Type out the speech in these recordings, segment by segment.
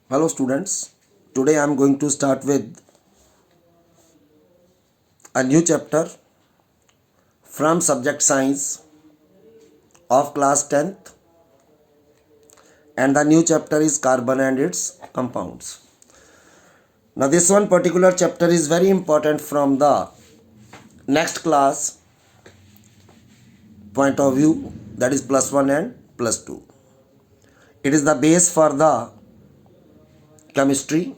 Hello students, today I am going to start with a new chapter from subject science of class 10th, and the new chapter is carbon and its compounds. Now this one particular chapter is very important from the next class point of view, that is plus 1 and plus 2. It is the base for the chemistry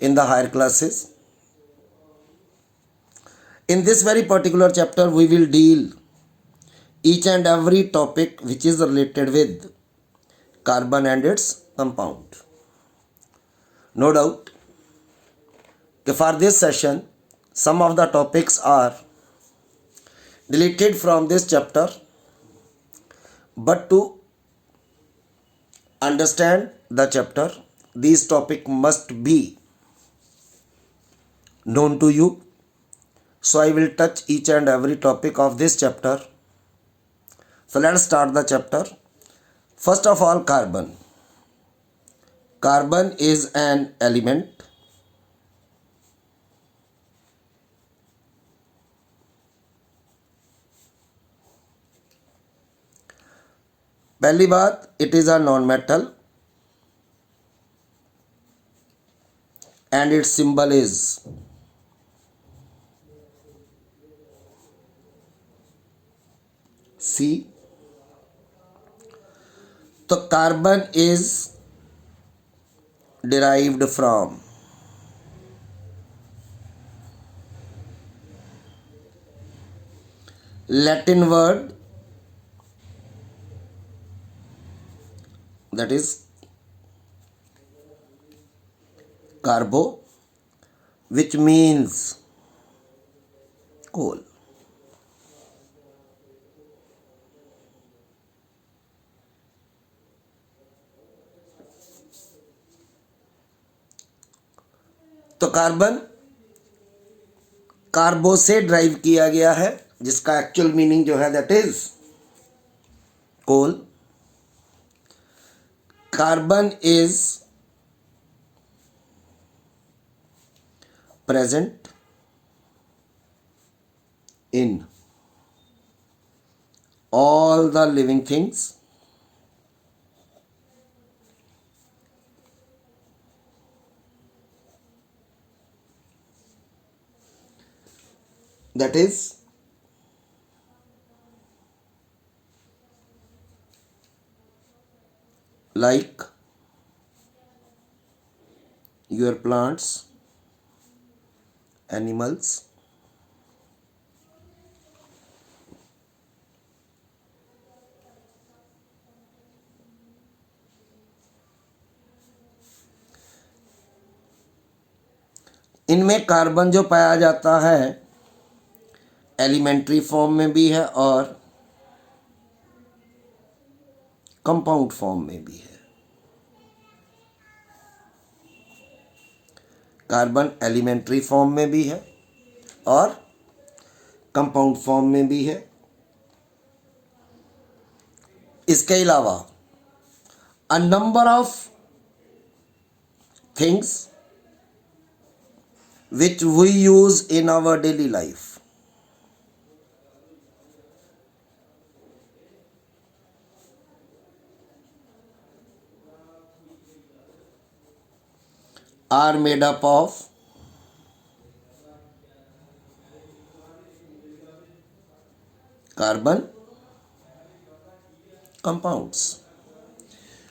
in the higher classes. In this very particular chapter we will deal each and every topic which is related with carbon and its compound. No doubt for this session some of the topics are deleted from this chapter, but to understand the chapter these topics must be known to you. So I will touch each and every topic of this chapter. So let's start the chapter. First of all, carbon. Carbon is an element पहली बात, it is a non-metal and its symbol is C. तो carbon is derived from Latin word that is carbo, which means coal. तो carbon कार्बो से drive किया गया है, जिसका actual meaning जो है that is coal. Carbon is present in all the living things. That is like your plants, animals, इनमें carbon जो पाया जाता है एलिमेंट्री फॉर्म में भी है और कंपाउंड फॉर्म में भी है. कार्बन एलिमेंट्री फॉर्म में भी है और कंपाउंड फॉर्म में भी है. इसके अलावा a number of things which we use in our daily life are made up of carbon compounds.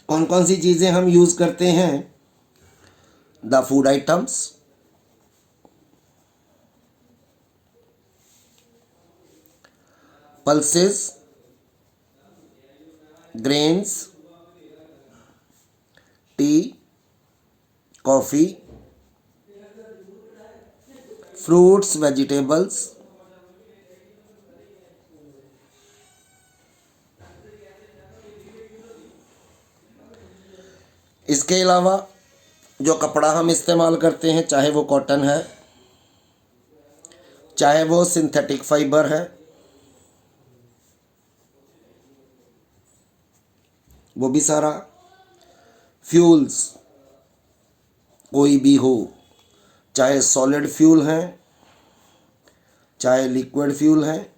कौन कौन सी चीज़ें हम यूज़ करते हैं? The food items, pulses, grains, tea, coffee, fruits, vegetables, इसके अलावा जो कपड़ा हम इस्तेमाल करते हैं, चाहे वो कॉटन है, चाहे वो सिंथेटिक फाइबर है, वो भी सारा. फ्यूल्स, कोई भी हो, चाहे सॉलिड फ्यूल हैं, चाहे लिक्विड फ्यूल हैं,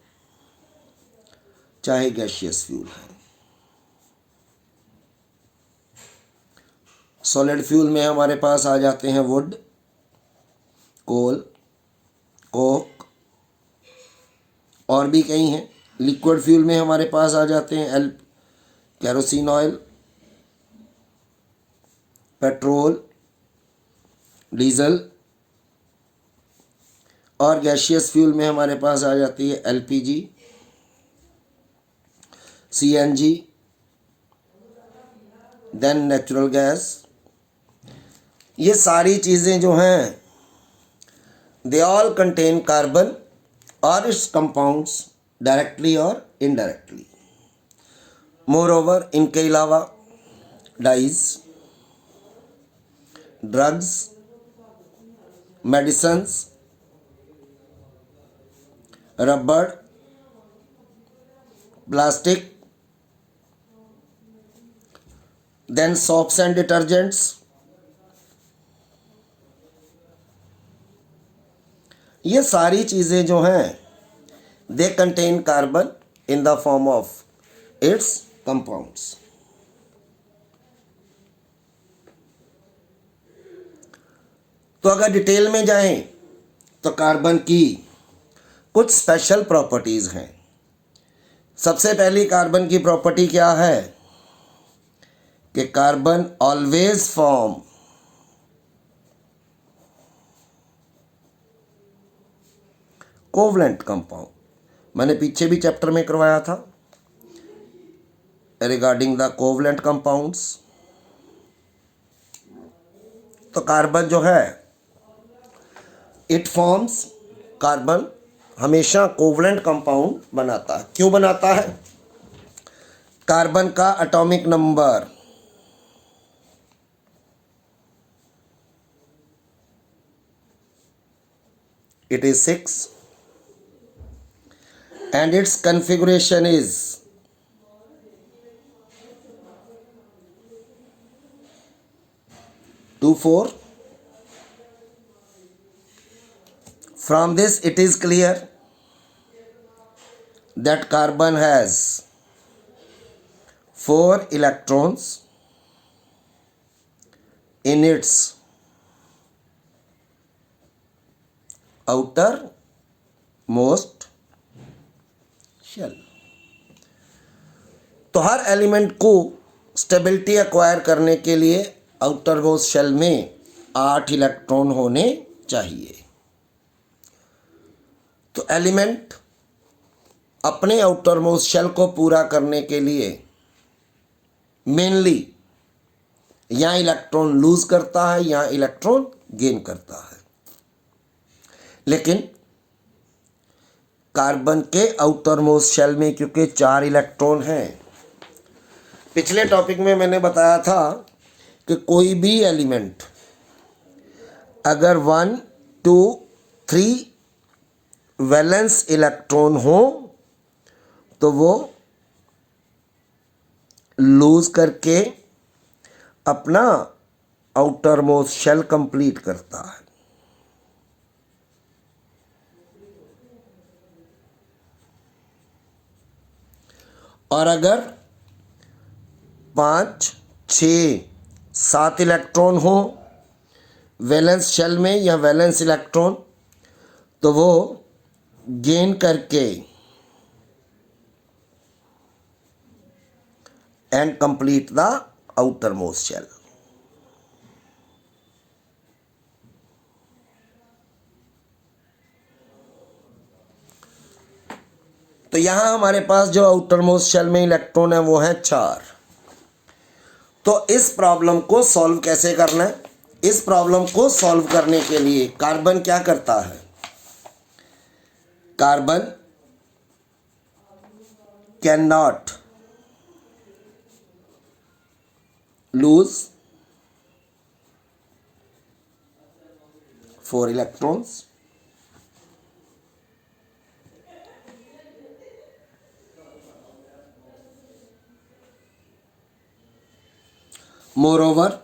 चाहे गैसियस फ्यूल हैं। सॉलिड फ्यूल में हमारे पास आ जाते हैं वुड, कोल, कोक और भी कई हैं। लिक्विड फ्यूल में हमारे पास आ जाते हैं कैरोसिन ऑयल, पेट्रोल, डीजल। और गैसियस फ्यूल में हमारे पास आ जाती है LPG, CNG, then natural gas. ये सारी चीज़ें जो हैं दे ऑल कंटेन कार्बन और इट्स कंपाउंड्स डायरेक्टली और इनडायरेक्टली। मोर ओवर इनके अलावा डाइज, ड्रग्स, मेडिसन्स, रबड़, plastic, then soaps and detergents, ये सारी चीज़ें जो हैं they contain carbon in the form of its compounds. तो अगर डिटेल में जाएं तो कार्बन की कुछ स्पेशल प्रॉपर्टीज़ हैं। सबसे पहली कार्बन की प्रॉपर्टी क्या है कि carbon always form covalent compound. मैंने पीछे भी चैप्टर में करवाया था रिगार्डिंग द कोवलेंट कंपाउंड्स। तो कार्बन जो है इट फॉर्म्स, कार्बन हमेशा कोवलेंट कंपाउंड बनाता है। क्यों बनाता है? कार्बन का atomic number it is 6 and its configuration is 2,4. From this it is clear that carbon has 4 electrons in its outermost shell। तो हर एलिमेंट को स्टेबिलिटी एक्वायर करने के लिए आउटरमोस्ट शेल में 8 इलेक्ट्रॉन होने चाहिए। तो एलिमेंट अपने आउटरमोस्ट शेल को पूरा करने के लिए मेनली या इलेक्ट्रॉन लूज करता है या इलेक्ट्रॉन गेन करता है। लेकिन कार्बन के आउटरमोस्ट शेल में क्योंकि 4 इलेक्ट्रॉन हैं, पिछले टॉपिक में मैंने बताया था कि कोई भी एलिमेंट अगर 1, 2, 3 वैलेंस इलेक्ट्रॉन हो तो वो लूज करके अपना आउटरमोस्ट शेल कंप्लीट करता है। और अगर 5, 6, 7 इलेक्ट्रॉन हो वैलेंस शेल में या वैलेंस इलेक्ट्रॉन, तो वो गेन करके and complete the outermost shell. तो यहां हमारे पास जो आउटरमोस्ट शेल में इलेक्ट्रॉन है वो है 4। तो इस प्रॉब्लम को सॉल्व कैसे करना है? इस प्रॉब्लम को सॉल्व करने के लिए कार्बन क्या करता है? Carbon can not lose 4 electrons. Moreover,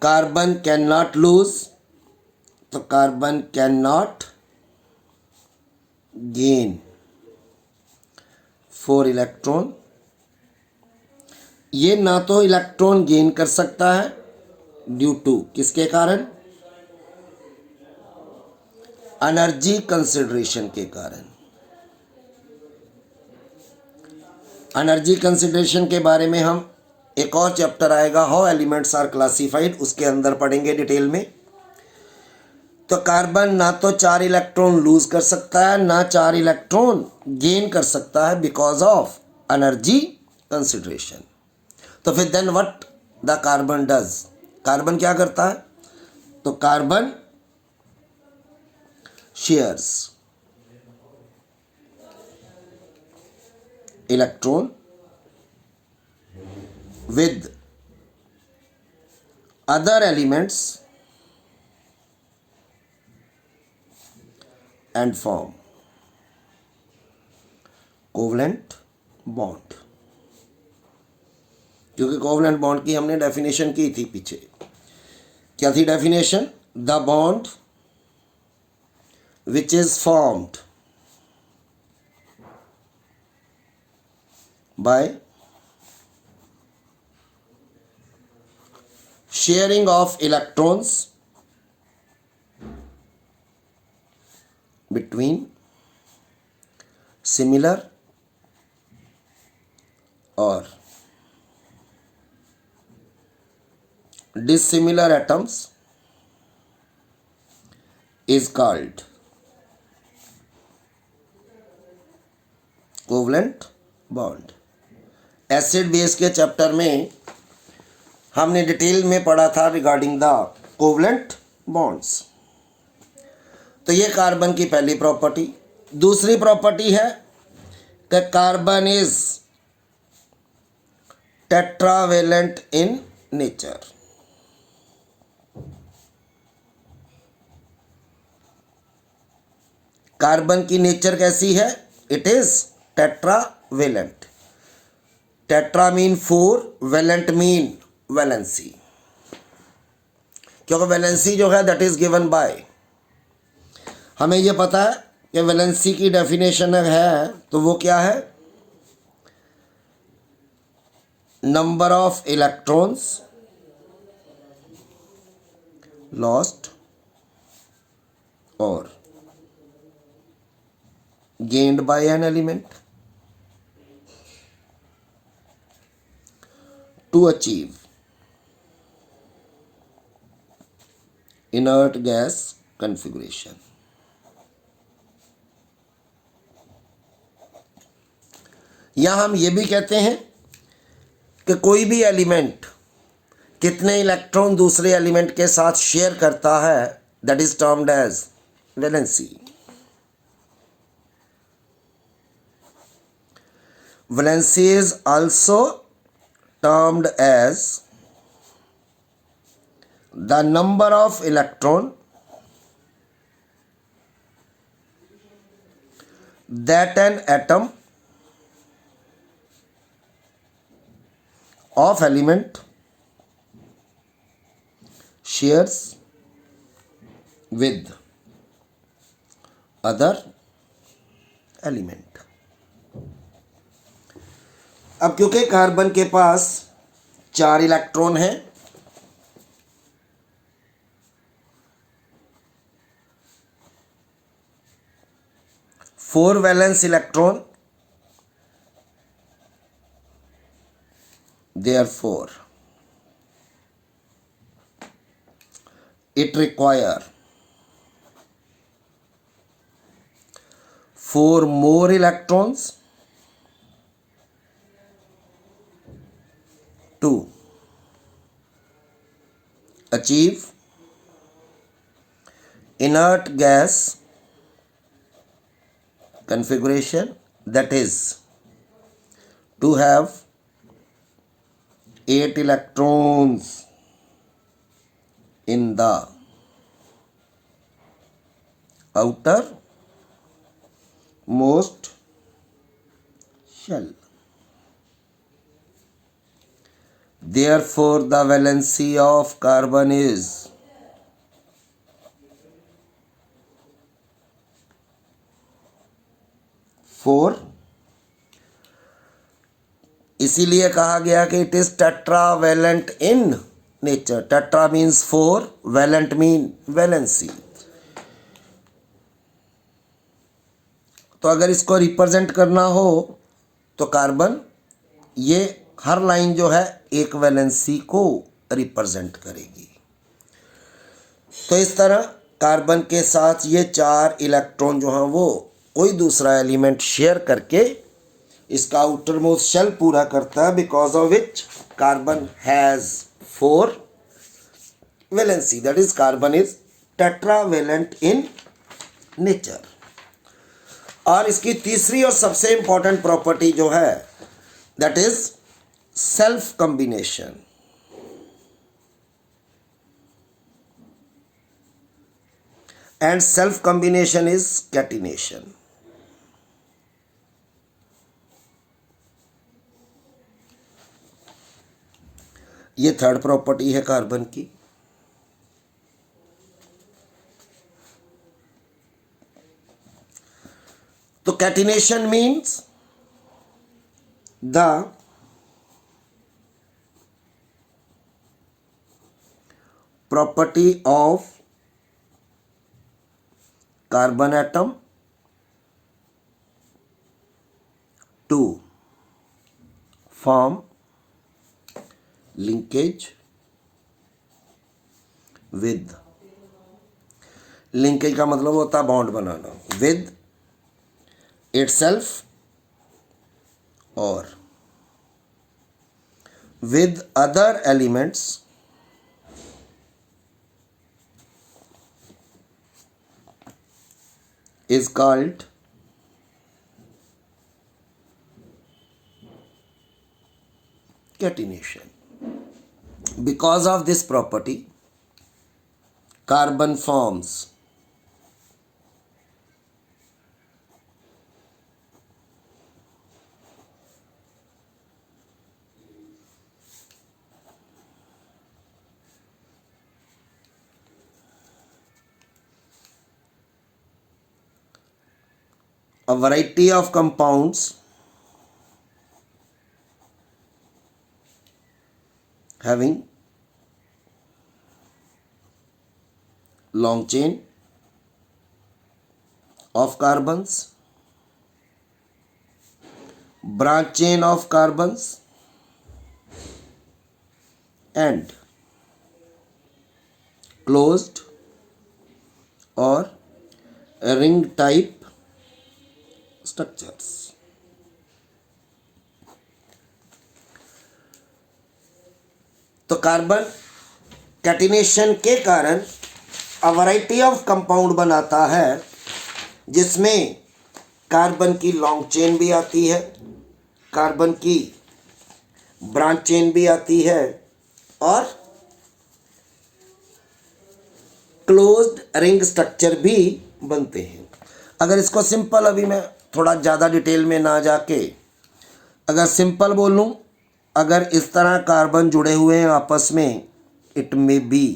carbon can not lose, तो carbon can not gain 4 electron. ये ना तो इलेक्ट्रॉन गेन कर सकता है ड्यू टू किसके कारण, एनर्जी कंसिडरेशन के कारण। एनर्जी कंसिडरेशन के बारे में हम एक और चैप्टर आएगा, हाउ एलिमेंट्स आर क्लासिफाइड, उसके अंदर पढ़ेंगे डिटेल में। तो कार्बन ना तो 4 इलेक्ट्रॉन लूज कर सकता है, ना 4 इलेक्ट्रॉन गेन कर सकता है बिकॉज ऑफ एनर्जी कंसिडरेशन। तो फिर then what the carbon does, carbon क्या करता है, तो carbon shares electron with other elements and form covalent bond। क्योंकि कोवलेंट बॉन्ड की हमने डेफिनेशन की थी पीछे, क्या थी definition, the bond which is formed by sharing of electrons between similar or dissimilar atoms is called covalent bond। Acid base के chapter में हमने डिटेल में पढ़ा था रिगार्डिंग द कोवलेंट बॉन्ड्स। तो ये कार्बन की पहली प्रॉपर्टी। दूसरी प्रॉपर्टी है कि carbon is tetravalent in nature. Carbon की नेचर कैसी है, it is tetravalent. Tetra mean 4, valent mean valency, क्योंकि वैलेंसी जो है दैट इज गिवन बाय, हमें ये पता है कि वैलेंसी की डेफिनेशन है, तो वो क्या है, नंबर ऑफ इलेक्ट्रॉन्स लॉस्ट और gained by an element to achieve inert gas configuration. या हम ये भी कहते हैं कि कोई भी एलिमेंट कितने इलेक्ट्रॉन दूसरे एलिमेंट के साथ शेयर करता है, that is termed as valency. Valency is also termed as the number of electron that an atom of element shares with other element। अब क्योंकि कार्बन के पास 4 इलेक्ट्रॉन हैं, 4 valence electron, therefore it require 4 more electrons to achieve inert gas configuration, that is to have 8 electrons in the outer most shell। Therefore the valency of carbon is 4। इसीलिए कहा गया कि it is tetravalent in nature. Tetra means 4, valent mean valency. तो अगर इसको represent करना हो तो कार्बन, ये हर लाइन जो है एक वैलेंसी को रिप्रेजेंट करेगी। तो इस तरह कार्बन के साथ ये 4 इलेक्ट्रॉन जो हैं वो कोई दूसरा एलिमेंट शेयर करके इसका आउटर मोस्ट शेल पूरा करता है, because of which carbon has 4 valency, that is carbon is tetravalent in nature. और इसकी तीसरी और सबसे इंपॉर्टेंट प्रॉपर्टी जो है that is self combination. And self combination is catenation. ये थर्ड प्रॉपर्टी है कार्बन की। तो catenation means the property of carbon atom to form linkage with, linkage का मतलब होता है bond banana, with itself or with other elements is called catenation. Because of this property, carbon forms a variety of compounds having long chain of carbons, branch chain of carbons, and closed or ring type structures. तो carbon catenation के कारण a variety of compound बनाता है जिसमें carbon की long chain भी आती है, कार्बन की ब्रांच चेन भी आती है और क्लोज्ड रिंग स्ट्रक्चर भी बनते हैं। अगर इसको सिंपल, अभी मैं थोड़ा ज़्यादा डिटेल में ना जाके अगर सिंपल बोलूं, अगर इस तरह कार्बन जुड़े हुए हैं आपस में, इट मे बी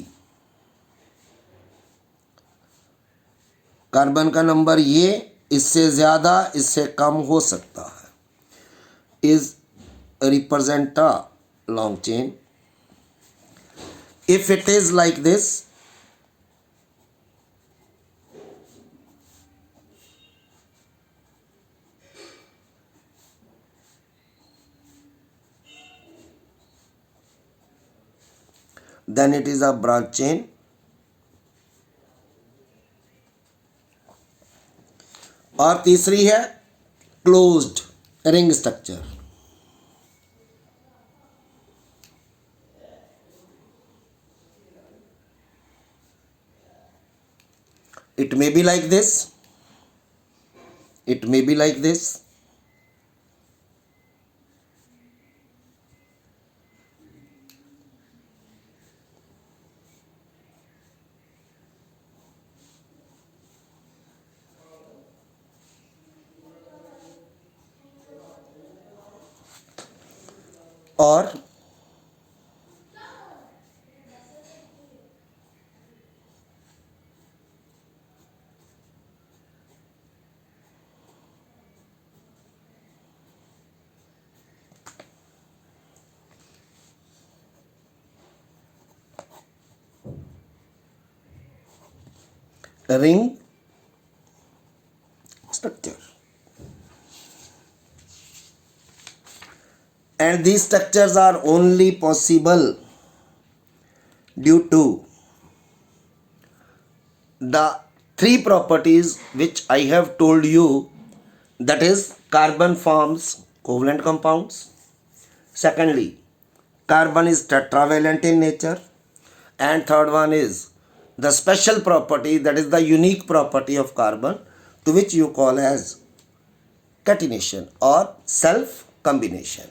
कार्बन का नंबर ये इससे ज़्यादा इससे कम हो सकता है, is represent a long chain. If it is like this, then it is a branch chain। और तीसरी है closed ring structure. It may be like this, it may be like this, और ring structure. And these structures are only possible due to the three properties which I have told you, that is carbon forms covalent compounds. Secondly, carbon is tetravalent in nature. And third one is the special property, that is the unique property of carbon, to which you call as catenation or self combination.